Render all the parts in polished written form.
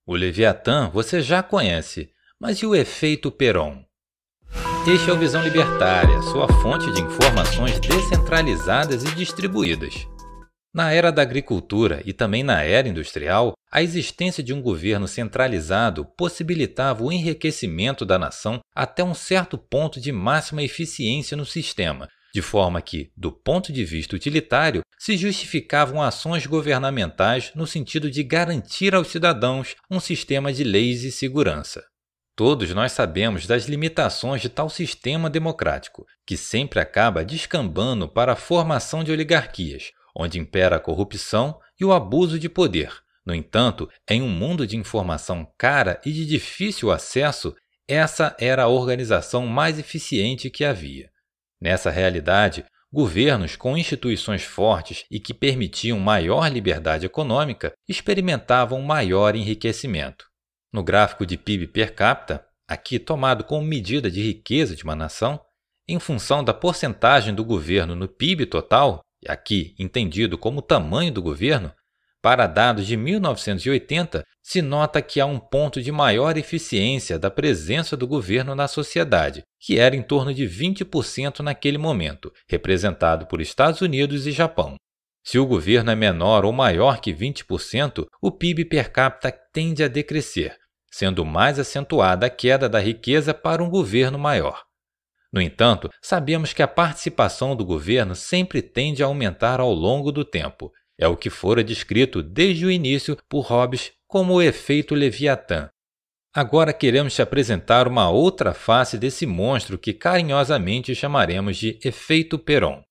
O Leviatã você já conhece, mas e o efeito Perón? Este é o Visão Libertária, sua fonte de informações descentralizadas e distribuídas. Na era da agricultura e também na era industrial, a existência de um governo centralizado possibilitava o enriquecimento da nação até um certo ponto de máxima eficiência no sistema, de forma que, do ponto de vista utilitário, se justificavam ações governamentais no sentido de garantir aos cidadãos um sistema de leis e segurança. Todos nós sabemos das limitações de tal sistema democrático, que sempre acaba descambando para a formação de oligarquias, onde impera a corrupção e o abuso de poder. No entanto, em um mundo de informação cara e de difícil acesso, essa era a organização mais eficiente que havia. Nessa realidade, governos com instituições fortes e que permitiam maior liberdade econômica experimentavam maior enriquecimento. No gráfico de PIB per capita, aqui tomado como medida de riqueza de uma nação, em função da porcentagem do governo no PIB total, aqui entendido como tamanho do governo, para dados de 1980, se nota que há um ponto de maior eficiência da presença do governo na sociedade, que era em torno de 20% naquele momento, representado por Estados Unidos e Japão. Se o governo é menor ou maior que 20%, o PIB per capita tende a decrescer, sendo mais acentuada a queda da riqueza para um governo maior. No entanto, sabemos que a participação do governo sempre tende a aumentar ao longo do tempo. É o que fora descrito desde o início por Hobbes como o efeito Leviatã. Agora queremos te apresentar uma outra face desse monstro que carinhosamente chamaremos de efeito Perón.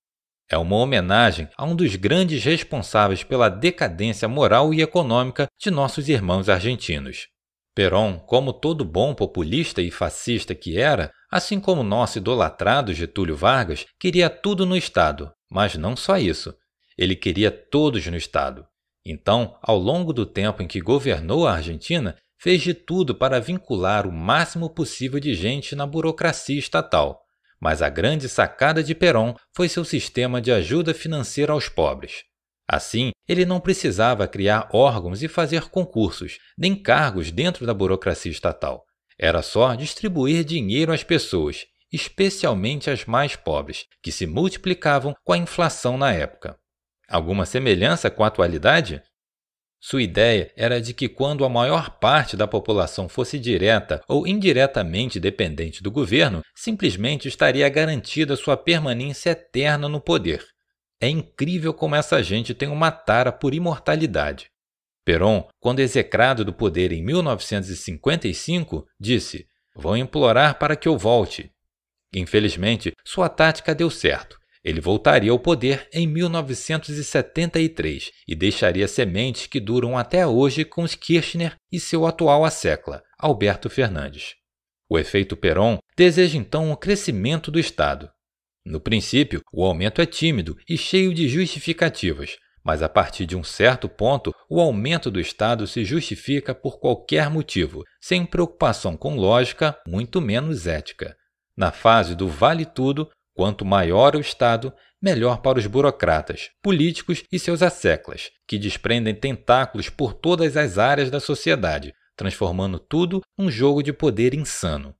É uma homenagem a um dos grandes responsáveis pela decadência moral e econômica de nossos irmãos argentinos. Perón, como todo bom populista e fascista que era, assim como nosso idolatrado Getúlio Vargas, queria tudo no Estado, mas não só isso. Ele queria todos no Estado. Então, ao longo do tempo em que governou a Argentina, fez de tudo para vincular o máximo possível de gente na burocracia estatal. Mas a grande sacada de Perón foi seu sistema de ajuda financeira aos pobres. Assim, ele não precisava criar órgãos e fazer concursos, nem cargos dentro da burocracia estatal. Era só distribuir dinheiro às pessoas, especialmente às mais pobres, que se multiplicavam com a inflação na época. Alguma semelhança com a atualidade? Sua ideia era de que quando a maior parte da população fosse direta ou indiretamente dependente do governo, simplesmente estaria garantida sua permanência eterna no poder. É incrível como essa gente tem uma tara por imortalidade. Perón, quando execrado do poder em 1955, disse: "Vão implorar para que eu volte." Infelizmente, sua tática deu certo. Ele voltaria ao poder em 1973 e deixaria sementes que duram até hoje com Kirchner e seu atual assecla, Alberto Fernandes. O efeito Perón deseja então o crescimento do Estado. No princípio, o aumento é tímido e cheio de justificativas, mas a partir de um certo ponto, o aumento do Estado se justifica por qualquer motivo, sem preocupação com lógica, muito menos ética. Na fase do vale tudo, quanto maior o Estado, melhor para os burocratas, políticos e seus asseclas, que desprendem tentáculos por todas as áreas da sociedade, transformando tudo num jogo de poder insano.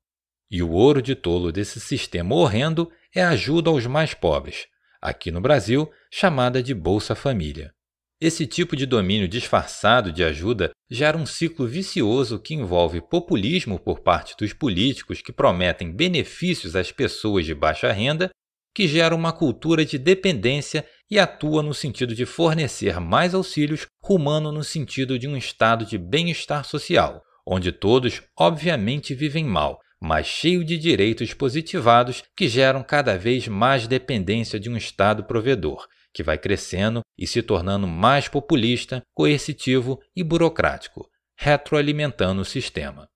E o ouro de tolo desse sistema horrendo é a ajuda aos mais pobres, aqui no Brasil chamada de Bolsa Família. Esse tipo de domínio disfarçado de ajuda gera um ciclo vicioso que envolve populismo por parte dos políticos que prometem benefícios às pessoas de baixa renda, que gera uma cultura de dependência e atua no sentido de fornecer mais auxílios, rumando no sentido de um estado de bem-estar social, onde todos, obviamente, vivem mal, mas cheio de direitos positivados que geram cada vez mais dependência de um Estado provedor, que vai crescendo e se tornando mais populista, coercitivo e burocrático, retroalimentando o sistema.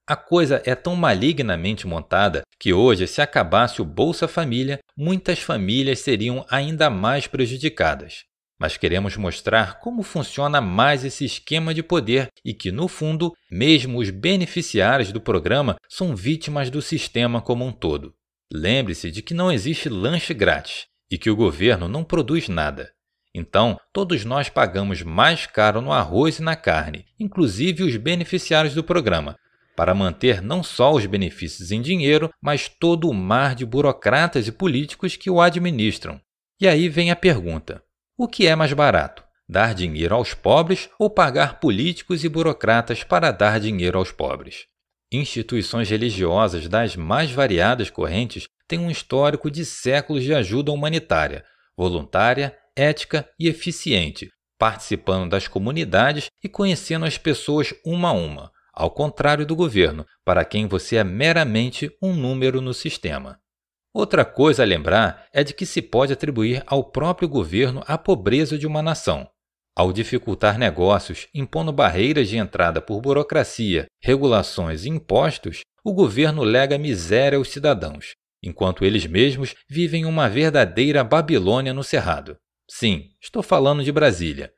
A coisa é tão malignamente montada que hoje, se acabasse o Bolsa Família, muitas famílias seriam ainda mais prejudicadas. Mas queremos mostrar como funciona mais esse esquema de poder e que, no fundo, mesmo os beneficiários do programa são vítimas do sistema como um todo. Lembre-se de que não existe lanche grátis e que o governo não produz nada. Então, todos nós pagamos mais caro no arroz e na carne, inclusive os beneficiários do programa, para manter não só os benefícios em dinheiro, mas todo o mar de burocratas e políticos que o administram. E aí vem a pergunta: o que é mais barato? Dar dinheiro aos pobres ou pagar políticos e burocratas para dar dinheiro aos pobres? Instituições religiosas das mais variadas correntes têm um histórico de séculos de ajuda humanitária, voluntária, ética e eficiente, participando das comunidades e conhecendo as pessoas uma a uma, ao contrário do governo, para quem você é meramente um número no sistema. Outra coisa a lembrar é de que se pode atribuir ao próprio governo a pobreza de uma nação. Ao dificultar negócios, impondo barreiras de entrada por burocracia, regulações e impostos, o governo lega miséria aos cidadãos, enquanto eles mesmos vivem uma verdadeira Babilônia no Cerrado. Sim, estou falando de Brasília.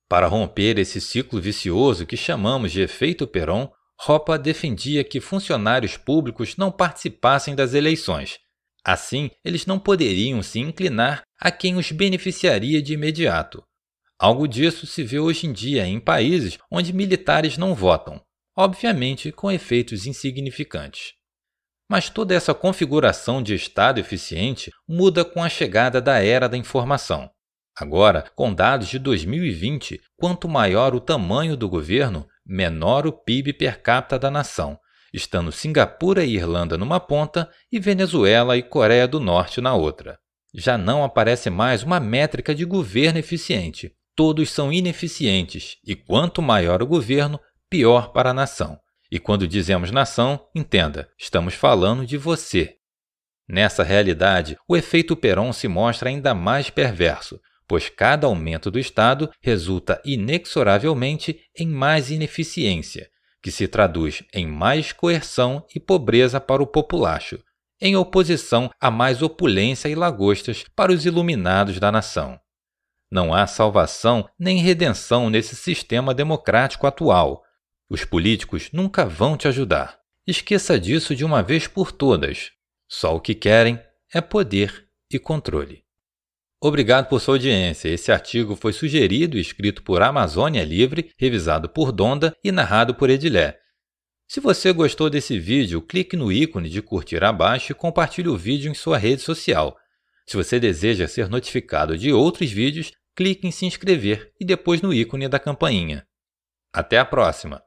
Para romper esse ciclo vicioso que chamamos de efeito Perón, Ropa defendia que funcionários públicos não participassem das eleições. Assim, eles não poderiam se inclinar a quem os beneficiaria de imediato. Algo disso se vê hoje em dia em países onde militares não votam, obviamente com efeitos insignificantes. Mas toda essa configuração de Estado eficiente muda com a chegada da era da informação. Agora, com dados de 2020, quanto maior o tamanho do governo, menor o PIB per capita da nação, estando Singapura e Irlanda numa ponta e Venezuela e Coreia do Norte na outra. Já não aparece mais uma métrica de governo eficiente. Todos são ineficientes, e quanto maior o governo, pior para a nação. E quando dizemos nação, entenda, estamos falando de você. Nessa realidade, o efeito Perón se mostra ainda mais perverso, pois cada aumento do Estado resulta inexoravelmente em mais ineficiência, que se traduz em mais coerção e pobreza para o populacho, em oposição a mais opulência e lagostas para os iluminados da nação. Não há salvação nem redenção nesse sistema democrático atual. Os políticos nunca vão te ajudar. Esqueça disso de uma vez por todas. Só o que querem é poder e controle. Obrigado por sua audiência. Esse artigo foi sugerido e escrito por Amazônia Livre, revisado por Donda e narrado por Edilé. Se você gostou desse vídeo, clique no ícone de curtir abaixo e compartilhe o vídeo em sua rede social. Se você deseja ser notificado de outros vídeos, clique em se inscrever e depois no ícone da campainha. Até a próxima!